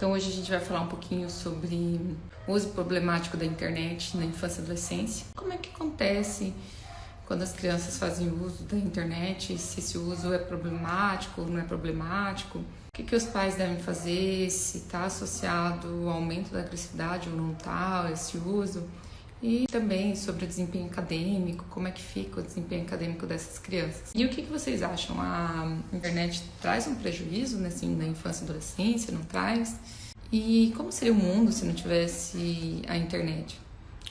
Então hoje a gente vai falar um pouquinho sobre o uso problemático da internet na infância e adolescência. Como é que acontece quando as crianças fazem uso da internet, se esse uso é problemático ou não é problemático, o que os pais devem fazer, se está associado ao aumento da agressividade ou não está esse uso, e também sobre o desempenho acadêmico, como é que fica o desempenho acadêmico dessas crianças. E o que vocês acham? A internet traz um prejuízo na infância e adolescência, não traz? E como seria o mundo se não tivesse a internet?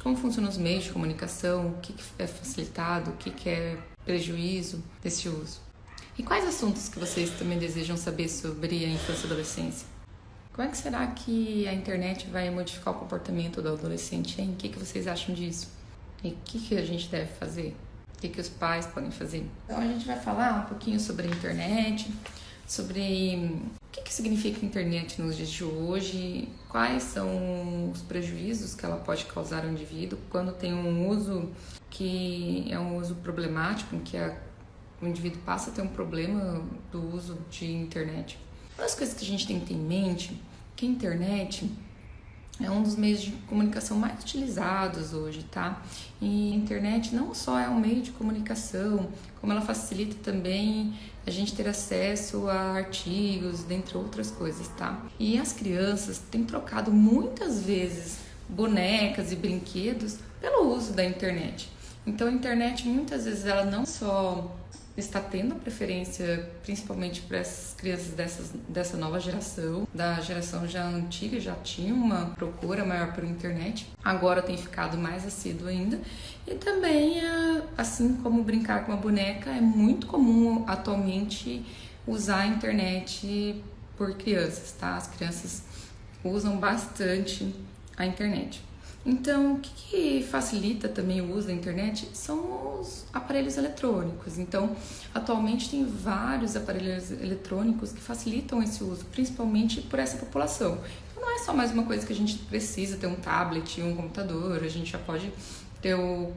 Como funcionam os meios de comunicação? O que é facilitado? O que é prejuízo desse uso? E quais assuntos que vocês também desejam saber sobre a infância e adolescência? Como é que será que a internet vai modificar o comportamento do adolescente, hein? O que vocês acham disso? E o que a gente deve fazer? O que os pais podem fazer? Então a gente vai falar um pouquinho sobre a internet, sobre o que significa a internet nos dias de hoje, quais são os prejuízos que ela pode causar ao indivíduo quando tem um uso que é um uso problemático, em que o indivíduo passa a ter um problema do uso de internet. Uma das coisas que a gente tem que ter em mente é que a internet é um dos meios de comunicação mais utilizados hoje, tá? E a internet não só é um meio de comunicação, como ela facilita também a gente ter acesso a artigos, dentre outras coisas, tá? E as crianças têm trocado muitas vezes bonecas e brinquedos pelo uso da internet. Então a internet muitas vezes ela não só está tendo a preferência principalmente para essas crianças dessa nova geração, da geração já antiga, já tinha uma procura maior por internet, agora tem ficado mais assíduo ainda, e também, assim como brincar com uma boneca, é muito comum atualmente usar a internet por crianças, tá? As crianças usam bastante a internet. Então, o que facilita também o uso da internet são os aparelhos eletrônicos. Então, atualmente tem vários aparelhos eletrônicos que facilitam esse uso, principalmente por essa população. Então, não é só mais uma coisa que a gente precisa ter um tablet, um computador, a gente já pode ter o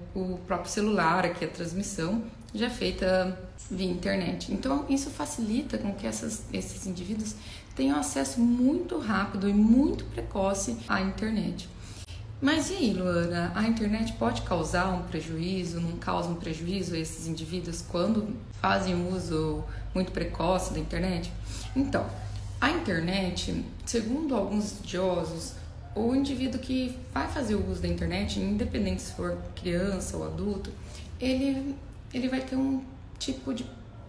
próprio celular, aqui a transmissão já é feita via internet. Então, isso facilita com que esses indivíduos tenham acesso muito rápido e muito precoce à internet. Mas e aí, Luana, a internet pode causar um prejuízo, não causa um prejuízo a esses indivíduos quando fazem uso muito precoce da internet? Então, a internet, segundo alguns estudiosos, o indivíduo que vai fazer o uso da internet, independente se for criança ou adulto, ele vai ter um tipo de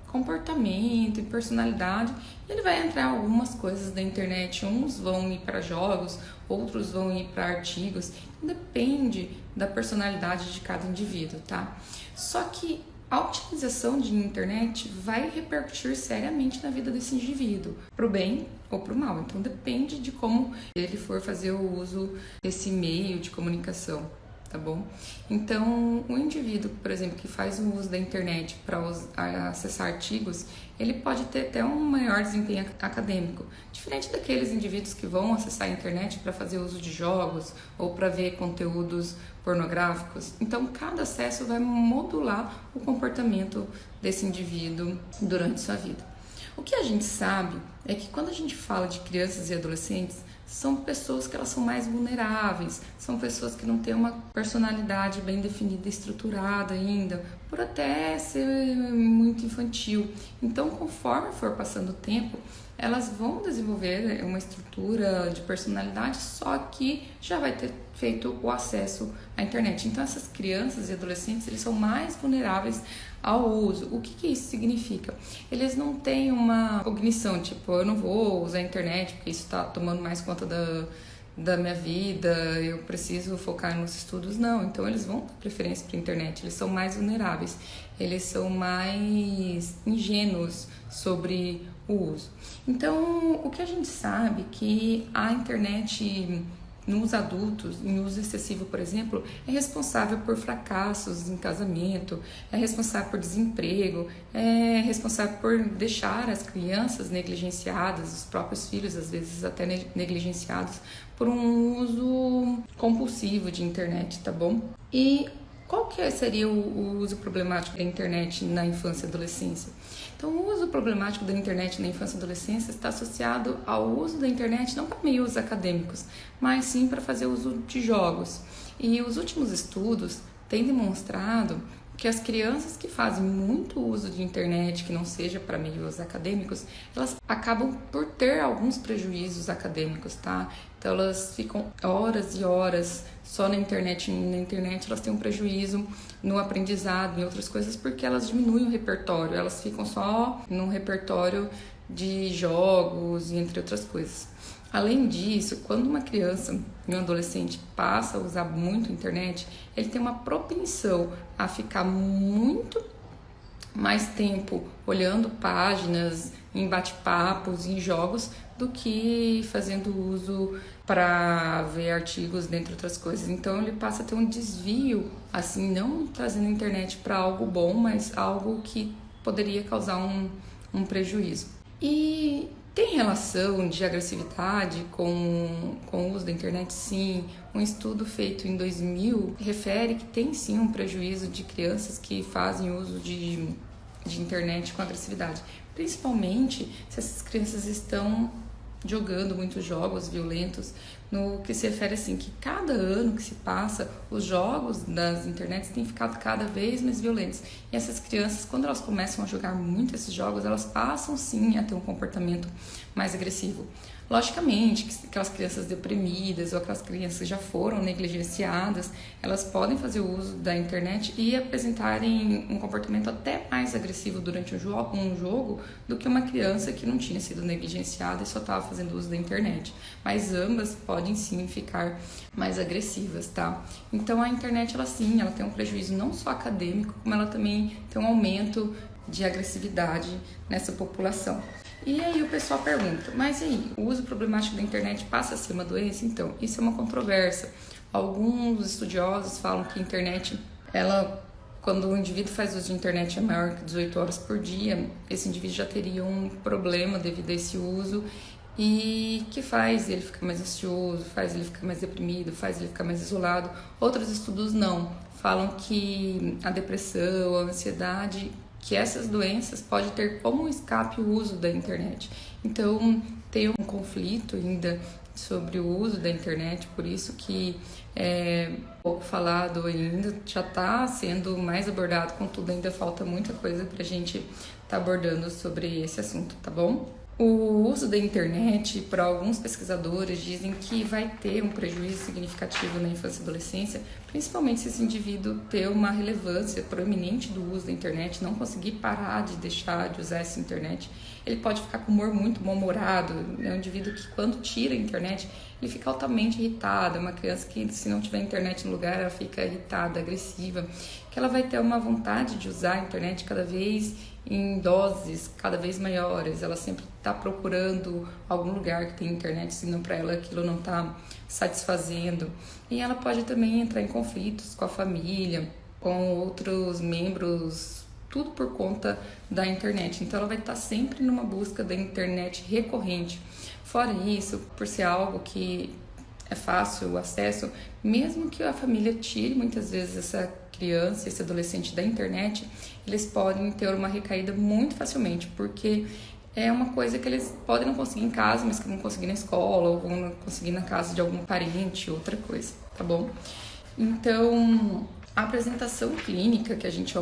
comportamento e personalidade, ele vai entrar em algumas coisas da internet, uns vão ir para jogos, outros vão ir para artigos, depende da personalidade de cada indivíduo, tá? Só que a utilização de internet vai repercutir seriamente na vida desse indivíduo, pro bem ou pro mal, então depende de como ele for fazer o uso desse meio de comunicação. Tá bom? Então, o indivíduo, por exemplo, que faz o uso da internet para acessar artigos, ele pode ter até um maior desempenho acadêmico, diferente daqueles indivíduos que vão acessar a internet para fazer uso de jogos ou para ver conteúdos pornográficos. Então, cada acesso vai modular o comportamento desse indivíduo durante sua vida. O que a gente sabe é que quando a gente fala de crianças e adolescentes, são pessoas que elas são mais vulneráveis, são pessoas que não têm uma personalidade bem definida e estruturada ainda, por até ser muito infantil. Então, conforme for passando o tempo, elas vão desenvolver uma estrutura de personalidade, só que já vai ter feito o acesso à internet. Então, essas crianças e adolescentes, eles são mais vulneráveis ao uso. O que isso significa? Eles não têm uma cognição, tipo, eu não vou usar a internet porque isso está tomando mais conta da minha vida, eu preciso focar nos estudos. Não, então eles vão dar preferência para a internet, eles são mais vulneráveis, eles são mais ingênuos sobre o uso. Então, o que a gente sabe é que a internet nos adultos, em uso excessivo, por exemplo, é responsável por fracassos em casamento, é responsável por desemprego, é responsável por deixar as crianças negligenciadas, os próprios filhos, às vezes até negligenciados, por um uso compulsivo de internet, tá bom? E Qual que seria o uso problemático da internet na infância e adolescência? Então, o uso problemático da internet na infância e adolescência está associado ao uso da internet não para meios acadêmicos, mas sim para fazer uso de jogos. E os últimos estudos têm demonstrado que as crianças que fazem muito uso de internet, que não seja para meios acadêmicos, elas acabam por ter alguns prejuízos acadêmicos, tá? Então elas ficam horas e horas só na internet, elas têm um prejuízo no aprendizado, em outras coisas, porque elas diminuem o repertório, elas ficam só num repertório de jogos, entre outras coisas. Além disso, quando uma criança e um adolescente passa a usar muito a internet, ele tem uma propensão a ficar muito mais tempo olhando páginas, em bate-papos, em jogos, do que fazendo uso para ver artigos, dentre outras coisas. Então ele passa a ter um desvio, assim, não trazendo a internet para algo bom, mas algo que poderia causar um prejuízo. E tem relação de agressividade com o uso da internet? Sim. Um estudo feito em 2000 refere que tem sim um prejuízo de crianças que fazem uso de internet com agressividade. Principalmente se essas crianças estão jogando muitos jogos violentos, no que se refere assim, que cada ano que se passa, os jogos das internets têm ficado cada vez mais violentos. E essas crianças, quando elas começam a jogar muito esses jogos, elas passam sim a ter um comportamento mais agressivo. Logicamente, que aquelas crianças deprimidas ou aquelas crianças que já foram negligenciadas, elas podem fazer o uso da internet e apresentarem um comportamento até mais agressivo durante um jogo do que uma criança que não tinha sido negligenciada e só estava fazendo uso da internet. Mas ambas podem sim ficar mais agressivas, tá? Então a internet, ela tem um prejuízo não só acadêmico, como ela também tem um aumento de agressividade nessa população. E aí o pessoal pergunta, mas e aí, o uso problemático da internet passa a ser uma doença? Então, isso é uma controvérsia. Alguns estudiosos falam que a internet, quando o indivíduo faz uso de internet maior que 18 horas por dia, esse indivíduo já teria um problema devido a esse uso e que faz ele ficar mais ansioso, faz ele ficar mais deprimido, faz ele ficar mais isolado. Outros estudos não, falam que a depressão, a ansiedade, que essas doenças podem ter como escape o uso da internet. Então, tem um conflito ainda sobre o uso da internet, por isso que é pouco falado ainda, já está sendo mais abordado, contudo ainda falta muita coisa para a gente estar abordando sobre esse assunto, tá bom? O uso da internet, para alguns pesquisadores, dizem que vai ter um prejuízo significativo na infância e adolescência, principalmente se esse indivíduo ter uma relevância proeminente do uso da internet, não conseguir parar de deixar de usar essa internet. Ele pode ficar com humor muito mal-humorado, é um indivíduo que quando tira a internet, ele fica altamente irritado, é uma criança que se não tiver internet no lugar, ela fica irritada, agressiva, que ela vai ter uma vontade de usar a internet cada vez em doses cada vez maiores, ela sempre está procurando algum lugar que tem internet, senão para ela aquilo não está satisfazendo. E ela pode também entrar em conflitos com a família, com outros membros, tudo por conta da internet. Então ela vai estar sempre numa busca da internet recorrente. Fora isso, por ser algo que é fácil o acesso, mesmo que a família tire muitas vezes essa criança, esse adolescente da internet, eles podem ter uma recaída muito facilmente, porque é uma coisa que eles podem não conseguir em casa, mas que vão conseguir na escola, ou vão conseguir na casa de algum parente, outra coisa, tá bom? Então, a apresentação clínica que a gente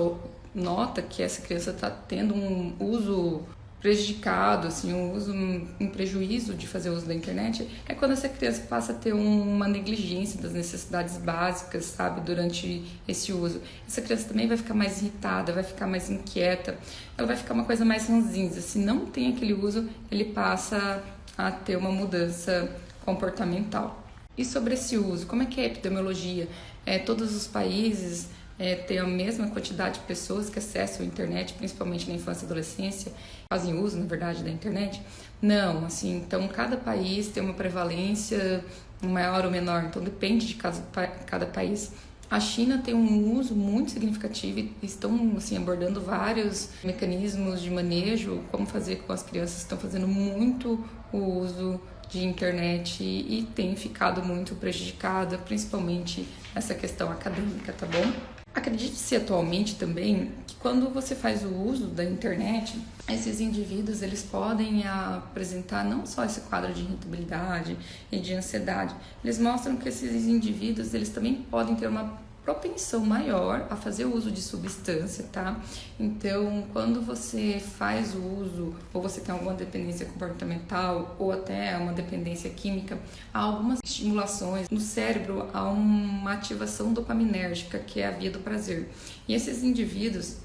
nota que essa criança está tendo um uso prejudicado, assim, um prejuízo de fazer uso da internet, é quando essa criança passa a ter uma negligência das necessidades básicas, sabe, durante esse uso. Essa criança também vai ficar mais irritada, vai ficar mais inquieta, ela vai ficar uma coisa mais ranzinza. Se não tem aquele uso, ele passa a ter uma mudança comportamental. E sobre esse uso, como é que é a epidemiologia? Todos os países tem a mesma quantidade de pessoas que acessam a internet, principalmente na infância e adolescência, fazem uso, na verdade, da internet? Não, assim, então cada país tem uma prevalência maior ou menor, então depende de cada país. A China tem um uso muito significativo e estão assim, abordando vários mecanismos de manejo, como fazer com as crianças, estão fazendo muito o uso de internet e tem ficado muito prejudicada, principalmente essa questão acadêmica, tá bom? Acredite-se atualmente também que quando você faz o uso da internet, esses indivíduos eles podem apresentar não só esse quadro de irritabilidade e de ansiedade, eles mostram que esses indivíduos eles também podem ter uma propensão maior a fazer uso de substância, tá? Então, quando você faz o uso, ou você tem alguma dependência comportamental, ou até uma dependência química, há algumas estimulações no cérebro, há uma ativação dopaminérgica, que é a via do prazer. E esses indivíduos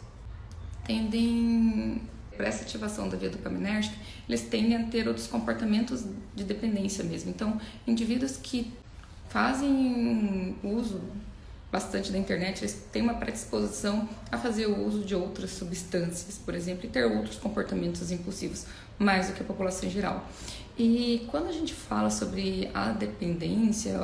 tendem, para essa ativação da via dopaminérgica, eles tendem a ter outros comportamentos de dependência mesmo. Então, indivíduos que fazem uso bastante da internet, eles têm uma predisposição a fazer o uso de outras substâncias, por exemplo, e ter outros comportamentos impulsivos, mais do que a população em geral. E quando a gente fala sobre a dependência,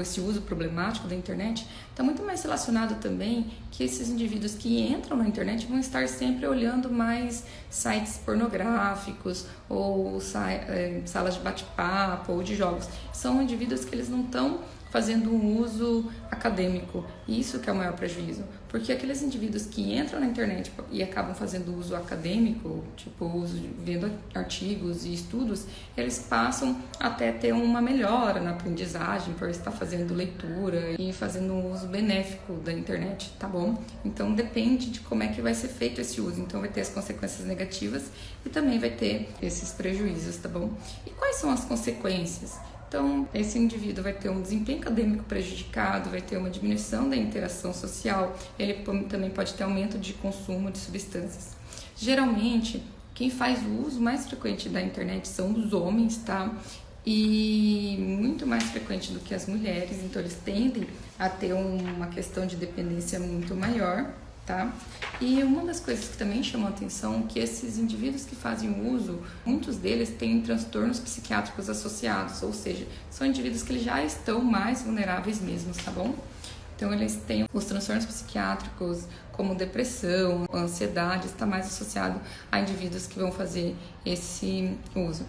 esse uso problemático da internet, está muito mais relacionado também que esses indivíduos que entram na internet vão estar sempre olhando mais sites pornográficos ou salas de bate-papo ou de jogos. São indivíduos que eles não estão fazendo um uso acadêmico, e isso que é o maior prejuízo, porque aqueles indivíduos que entram na internet e acabam fazendo uso acadêmico, tipo vendo artigos e estudos, eles passam até ter uma melhora na aprendizagem por estar fazendo leitura e fazendo um uso benéfico da internet, tá bom? Então depende de como é que vai ser feito esse uso, então vai ter as consequências negativas e também vai ter esses prejuízos, tá bom? E quais são as consequências? Então, esse indivíduo vai ter um desempenho acadêmico prejudicado, vai ter uma diminuição da interação social, ele também pode ter aumento de consumo de substâncias. Geralmente, quem faz o uso mais frequente da internet são os homens, tá? E muito mais frequente do que as mulheres, então eles tendem a ter uma questão de dependência muito maior, tá? E uma das coisas que também chamou a atenção é que esses indivíduos que fazem o uso, muitos deles têm transtornos psiquiátricos associados, ou seja, são indivíduos que eles já estão mais vulneráveis mesmo, tá bom? Então eles têm os transtornos psiquiátricos como depressão, ansiedade, está mais associado a indivíduos que vão fazer esse uso.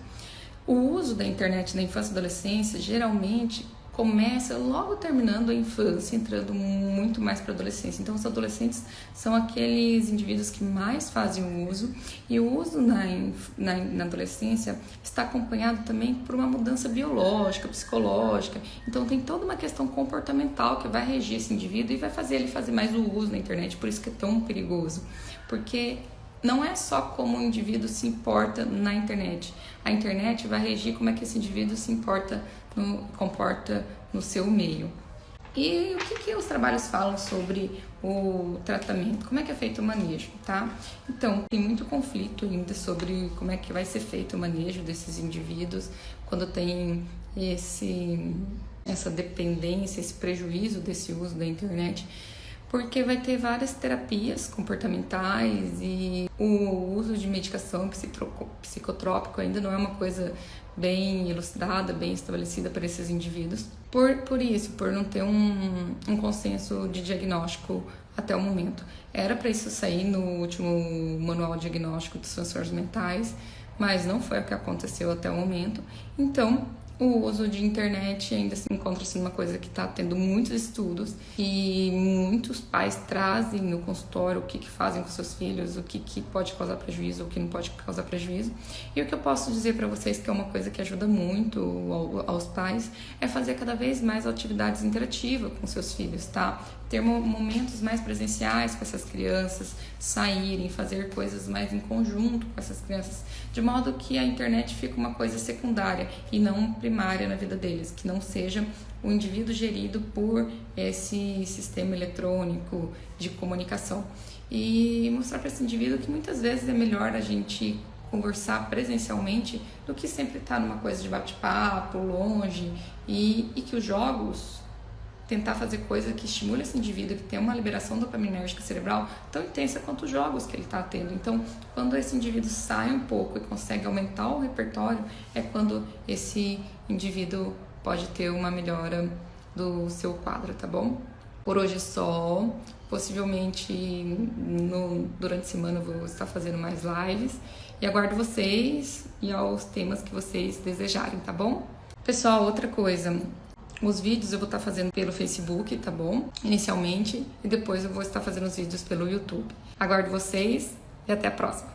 O uso da internet na infância e adolescência geralmente começa logo terminando a infância, entrando muito mais para a adolescência. Então, os adolescentes são aqueles indivíduos que mais fazem o uso, e o uso na adolescência está acompanhado também por uma mudança biológica, psicológica. Então, tem toda uma questão comportamental que vai regir esse indivíduo e vai fazer ele fazer mais o uso da internet, por isso que é tão perigoso. Porque não é só como o indivíduo se importa na internet. A internet vai regir como é que esse indivíduo se comporta no seu meio. E o que os trabalhos falam sobre o tratamento? Como é que é feito o manejo, tá? Então, tem muito conflito ainda sobre como é que vai ser feito o manejo desses indivíduos quando tem essa dependência, esse prejuízo desse uso da internet, porque vai ter várias terapias comportamentais e o uso de medicação psicotrópico ainda não é uma coisa bem elucidada, bem estabelecida para esses indivíduos. Por não ter um consenso de diagnóstico até o momento. Era para isso sair no último manual diagnóstico dos transtornos mentais, mas não foi o que aconteceu até o momento. Então, o uso de internet ainda se encontra-se numa coisa que está tendo muitos estudos e muitos pais trazem no consultório o que fazem com seus filhos, o que pode causar prejuízo, o que não pode causar prejuízo. E o que eu posso dizer para vocês, que é uma coisa que ajuda muito aos pais, é fazer cada vez mais atividades interativas com seus filhos, tá? Ter momentos mais presenciais com essas crianças, saírem, fazer coisas mais em conjunto com essas crianças, de modo que a internet fique uma coisa secundária e não primária na vida deles, que não seja o indivíduo gerido por esse sistema eletrônico de comunicação. E mostrar para esse indivíduo que muitas vezes é melhor a gente conversar presencialmente do que sempre estar numa coisa de bate-papo, longe, e que os jogos, tentar fazer coisa que estimule esse indivíduo, que tem uma liberação dopaminérgica cerebral tão intensa quanto os jogos que ele está tendo. Então, quando esse indivíduo sai um pouco e consegue aumentar o repertório, é quando esse indivíduo pode ter uma melhora do seu quadro, tá bom? Por hoje é só. Possivelmente durante a semana eu vou estar fazendo mais lives e aguardo vocês e aos temas que vocês desejarem, tá bom? Pessoal, outra coisa. Os vídeos eu vou estar fazendo pelo Facebook, tá bom? Inicialmente, e depois eu vou estar fazendo os vídeos pelo YouTube. Aguardo vocês e até a próxima!